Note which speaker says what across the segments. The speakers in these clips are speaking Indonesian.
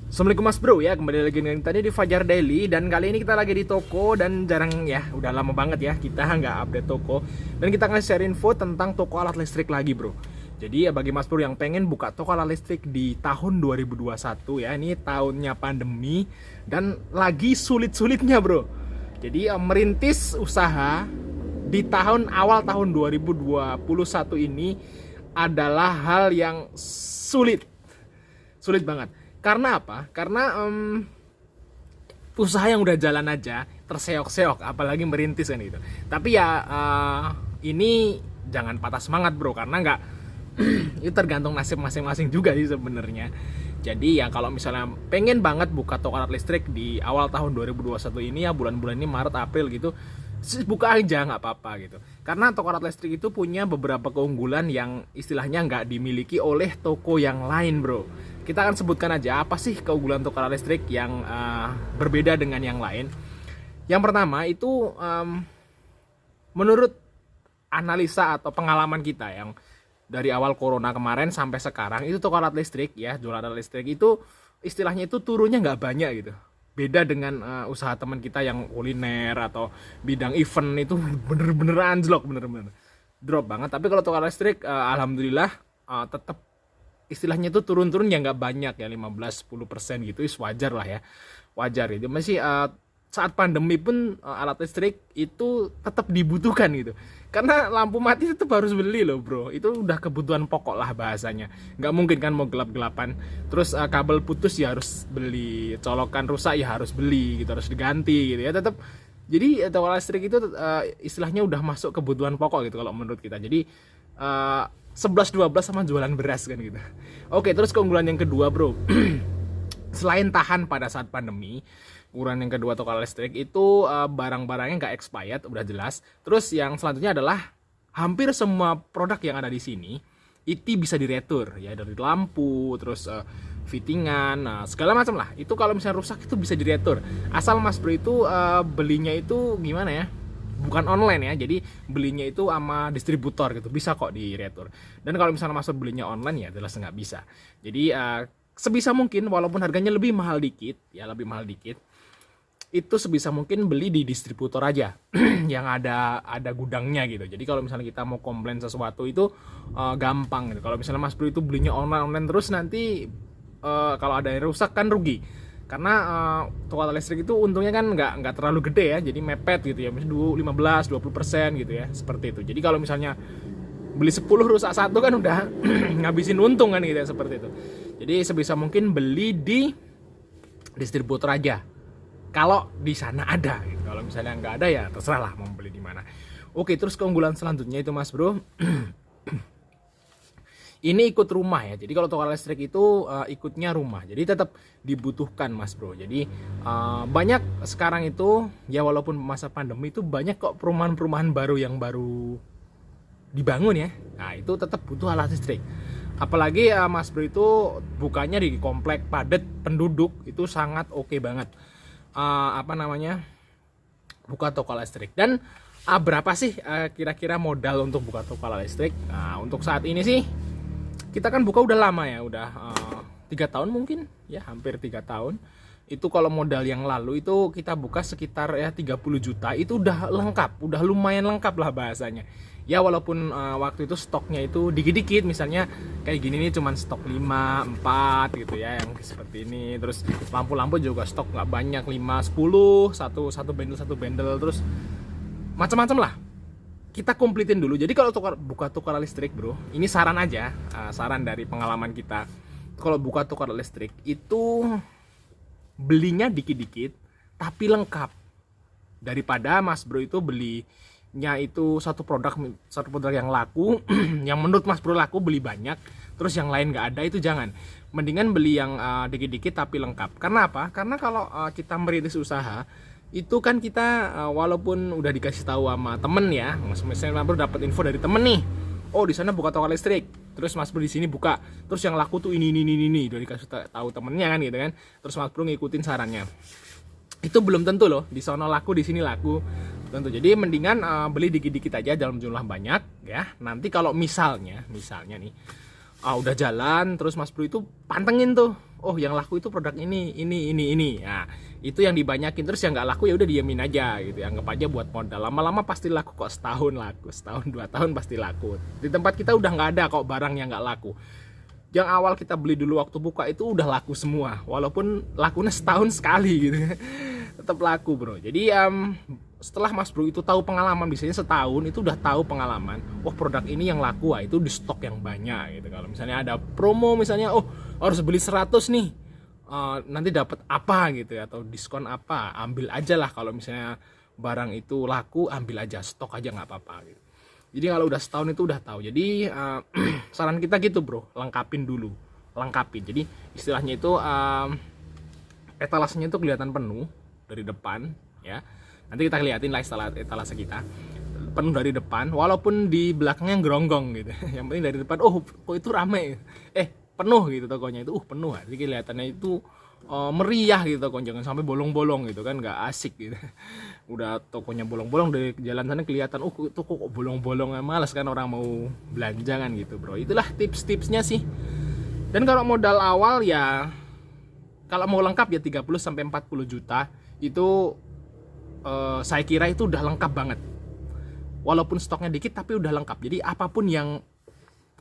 Speaker 1: Assalamualaikum Mas Bro ya, kembali lagi dengan tadi di Fajar Daily. Dan kali ini kita lagi di toko dan jarang ya, udah lama banget ya kita nggak update toko. Dan kita akan share info tentang toko alat listrik lagi bro. Jadi ya bagi Mas Bro yang pengen buka toko alat listrik di tahun 2021 ya, ini tahunnya pandemi dan lagi sulit-sulitnya bro. Jadi merintis usaha di awal tahun 2021 ini adalah hal yang sulit banget. Karena apa? Karena usaha yang udah jalan aja terseok-seok, apalagi merintis kan gitu. Tapi ya ini jangan patah semangat bro, karena nggak itu tergantung nasib masing-masing juga sih sebenarnya. Jadi ya kalau misalnya pengen banget buka toko alat listrik di awal tahun 2021 ini ya, bulan-bulan ini Maret April gitu, buka aja nggak apa-apa gitu. Karena toko alat listrik itu punya beberapa keunggulan yang istilahnya nggak dimiliki oleh toko yang lain bro. Kita akan sebutkan aja apa sih keunggulan toko alat listrik yang berbeda dengan yang lain. Yang pertama itu menurut analisa atau pengalaman kita yang dari awal corona kemarin sampai sekarang, itu toko alat listrik ya, jualan alat listrik itu istilahnya itu turunnya nggak banyak gitu. Beda dengan usaha teman kita yang kuliner atau bidang event, itu bener-bener anjlok, bener-bener drop banget. Tapi kalau toko alat listrik alhamdulillah tetap istilahnya itu turun-turun ya, nggak banyak ya, 15-10% gitu, wajar lah ya, wajar itu. Masih saat pandemi pun alat listrik itu tetap dibutuhkan gitu, karena lampu mati tetap harus beli loh bro, itu udah kebutuhan pokok lah bahasanya. Nggak mungkin kan mau gelap-gelapan, terus kabel putus ya harus beli, colokan rusak ya harus beli gitu, harus diganti gitu ya tetap. Jadi toko listrik itu istilahnya udah masuk kebutuhan pokok gitu kalau menurut kita. Jadi 11-12 sama jualan beras kan gitu. Oke, terus keunggulan yang kedua bro, selain tahan pada saat pandemi, ukuran yang kedua toko listrik itu barang-barangnya nggak expired, udah jelas. Terus yang selanjutnya adalah hampir semua produk yang ada di sini itu bisa diretur ya, dari lampu, terus fittingan, segala macam lah. Itu kalau misalnya rusak itu bisa diretur. Asal Mas Bro itu belinya itu gimana ya? Bukan online ya, jadi belinya itu sama distributor gitu, bisa kok diretur. Dan kalau misalnya Mas Bro belinya online ya jelas nggak bisa. Jadi sebisa mungkin walaupun harganya lebih mahal dikit ya, lebih mahal dikit, itu sebisa mungkin beli di distributor aja yang ada gudangnya gitu. Jadi kalau misalnya kita mau komplain sesuatu itu gampang gitu. Kalau misalnya Mas Bro itu belinya online terus, nanti kalau ada yang rusak kan rugi. Karena toko alat listrik itu untungnya kan nggak terlalu gede ya, jadi mepet gitu ya, misalnya 15-20% gitu ya, seperti itu. Jadi kalau misalnya beli 10 rusak satu kan udah ngabisin untung kan gitu ya, seperti itu. Jadi sebisa mungkin beli di distributor aja kalau di sana ada gitu. Kalau misalnya nggak ada ya terserah lah mau beli di mana. Oke, terus keunggulan selanjutnya itu Mas Bro, ini ikut rumah ya. Jadi kalau toko listrik itu ikutnya rumah, jadi tetap dibutuhkan Mas Bro. Jadi banyak sekarang itu ya, walaupun masa pandemi itu banyak kok perumahan-perumahan baru yang baru dibangun ya. Nah itu tetap butuh alat listrik. Apalagi Mas Bro itu bukanya di komplek padat penduduk, itu sangat oke banget. Buka toko listrik. Dan berapa sih kira-kira modal untuk buka toko listrik? Nah untuk saat ini sih kita kan buka udah lama ya, udah 3 tahun mungkin ya, hampir 3 tahun. Itu kalau modal yang lalu itu kita buka sekitar ya 30 juta, itu udah lengkap, udah lumayan lengkap lah bahasanya. Ya walaupun waktu itu stoknya itu dikit-dikit, misalnya kayak gini nih cuman stok 5, 4 gitu ya, yang seperti ini. Terus lampu-lampu juga stok nggak banyak, 5, 10, satu bendel, terus macam-macam lah. Kita komplitin dulu. Jadi kalau buka toko listrik bro, ini saran aja, saran dari pengalaman kita. Kalau buka toko listrik itu belinya dikit-dikit tapi lengkap, daripada Mas Bro itu belinya itu satu produk yang laku yang menurut Mas Bro laku, beli banyak terus yang lain nggak ada, itu jangan. Mendingan beli yang dikit-dikit tapi lengkap. Karena apa? Karena kalau kita merintis usaha itu kan kita walaupun udah dikasih tahu sama temen ya, misalnya Mas Bro dapat info dari temen nih, oh di sana buka toko listrik, terus Mas Bro di sini buka, terus yang laku tuh ini, udah dikasih tahu temennya kan gitu kan, terus Mas Bro ngikutin sarannya, itu belum tentu loh di sana laku, di sini laku, tentu. Jadi mendingan beli dikit-dikit aja dalam jumlah banyak ya. Nanti kalau misalnya nih udah jalan, terus Mas Bro itu pantengin tuh, oh yang laku itu produk ini. Nah, itu yang dibanyakin, terus yang nggak laku ya udah diemin aja gitu, anggap aja buat modal. Lama-lama pasti laku kok, setahun laku, setahun 2 tahun pasti laku. Di tempat kita udah nggak ada kok barang yang nggak laku. Yang awal kita beli dulu waktu buka itu udah laku semua, walaupun lakunya setahun sekali gitu. Tetap laku bro. Jadi setelah Mas Bro itu tahu pengalaman, biasanya setahun itu udah tahu pengalaman, oh produk ini yang laku, itu di stok yang banyak gitu. Kalau misalnya ada promo misalnya, oh harus beli 100 nih, nanti dapat apa gitu ya, atau diskon apa, ambil aja lah. Kalau misalnya barang itu laku, ambil aja, stok aja nggak apa-apa gitu. Jadi kalau udah setahun itu udah tahu. Jadi saran kita gitu bro, lengkapin dulu, lengkapin. Jadi istilahnya itu etalasenya itu kelihatan penuh dari depan ya. Nanti kita liatin lah etalase kita penuh dari depan, walaupun di belakangnya geronggong gitu. Yang penting dari depan, oh kok itu rame, penuh gitu tokonya itu, penuh. Jadi kelihatannya itu meriah gitu toko, jangan sampai bolong-bolong gitu kan, nggak asik gitu. Udah tokonya bolong-bolong, dari jalan sana kelihatan, toko kok bolong-bolong, malas kan orang mau belanja kan gitu bro. Itulah tips-tipsnya sih. Dan kalau modal awal ya, kalau mau lengkap ya 30 sampai 40 juta itu saya kira itu udah lengkap banget. Walaupun stoknya dikit tapi udah lengkap. Jadi apapun yang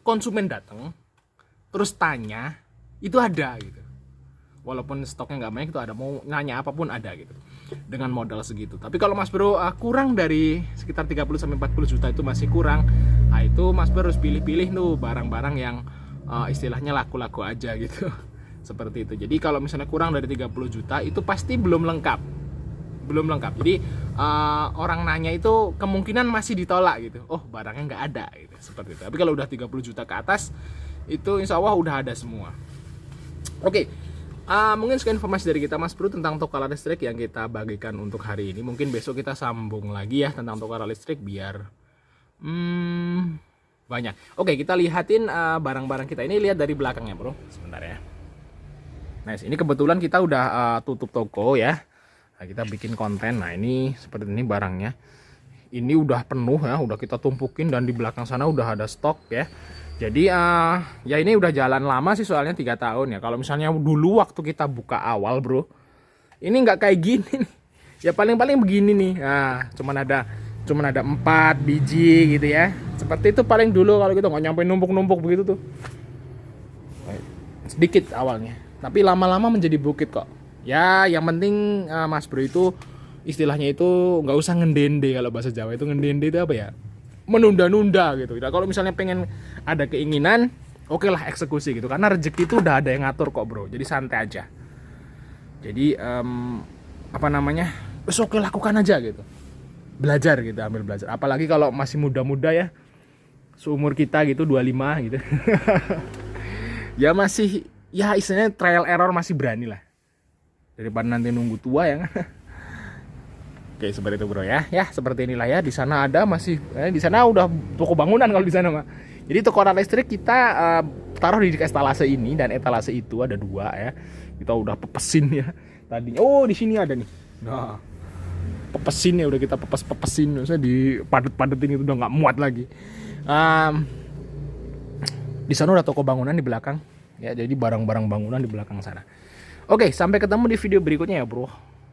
Speaker 1: konsumen datang terus tanya itu ada gitu. Walaupun stoknya nggak banyak itu ada, mau nanya apapun ada gitu. Dengan modal segitu. Tapi kalau Mas Bro kurang dari sekitar 30 sampai 40 juta itu masih kurang. Nah, itu Mas Bro harus pilih-pilih tuh barang-barang yang istilahnya laku-laku aja gitu. Seperti itu. Jadi kalau misalnya kurang dari 30 juta itu pasti belum lengkap. Jadi orang nanya itu kemungkinan masih ditolak gitu. Oh barangnya nggak ada gitu, seperti itu. Tapi kalau udah 30 juta ke atas itu insya Allah udah ada semua. Oke, mungkin sekian informasi dari kita Mas Bro tentang Tokopedia listrik yang kita bagikan untuk hari ini. Mungkin besok kita sambung lagi ya tentang Tokopedia listrik biar banyak. Oke, kita lihatin barang-barang kita ini, lihat dari belakangnya bro, sebentar ya. Nah ini kebetulan kita udah tutup toko ya. Nah, kita bikin konten. Nah ini seperti ini barangnya, ini udah penuh ya, udah kita tumpukin, dan di belakang sana udah ada stok ya. Jadi ya ini udah jalan lama sih, soalnya 3 tahun ya. Kalau misalnya dulu waktu kita buka awal bro, ini nggak kayak gini nih. Ya paling-paling begini nih. Nah cuman ada 4 biji gitu ya, seperti itu paling dulu. Kalau kita nggak nyampe numpuk-numpuk begitu tuh, sedikit awalnya, tapi lama-lama menjadi bukit kok. Ya yang penting Mas Bro itu istilahnya itu nggak usah ngendende. Kalau bahasa Jawa itu ngendende itu apa ya, menunda-nunda gitu. Nah, kalau misalnya pengen ada keinginan, oke lah eksekusi gitu, karena rezeki itu udah ada yang ngatur kok bro. Jadi santai aja. Jadi oke lakukan aja gitu, belajar gitu, ambil belajar. Apalagi kalau masih muda-muda ya, seumur kita gitu 25 gitu. Ya masih, ya istilahnya trial error, masih berani lah, daripada nanti nunggu tua ya. Oke seperti itu bro ya. Ya seperti inilah ya. Di sana ada masih di sana udah toko bangunan kalau di sana mah. Jadi Tokopedia listrik kita taruh di etalase ini, dan etalase itu ada 2 ya. Kita udah pepesin ya tadinya. Oh di sini ada nih. Nah pepesin ya, udah kita pepesin. Maksudnya dipadet-padetin itu udah nggak muat lagi. Di sana udah toko bangunan di belakang ya. Jadi barang-barang bangunan di belakang sana. Oke, sampai ketemu di video berikutnya ya bro.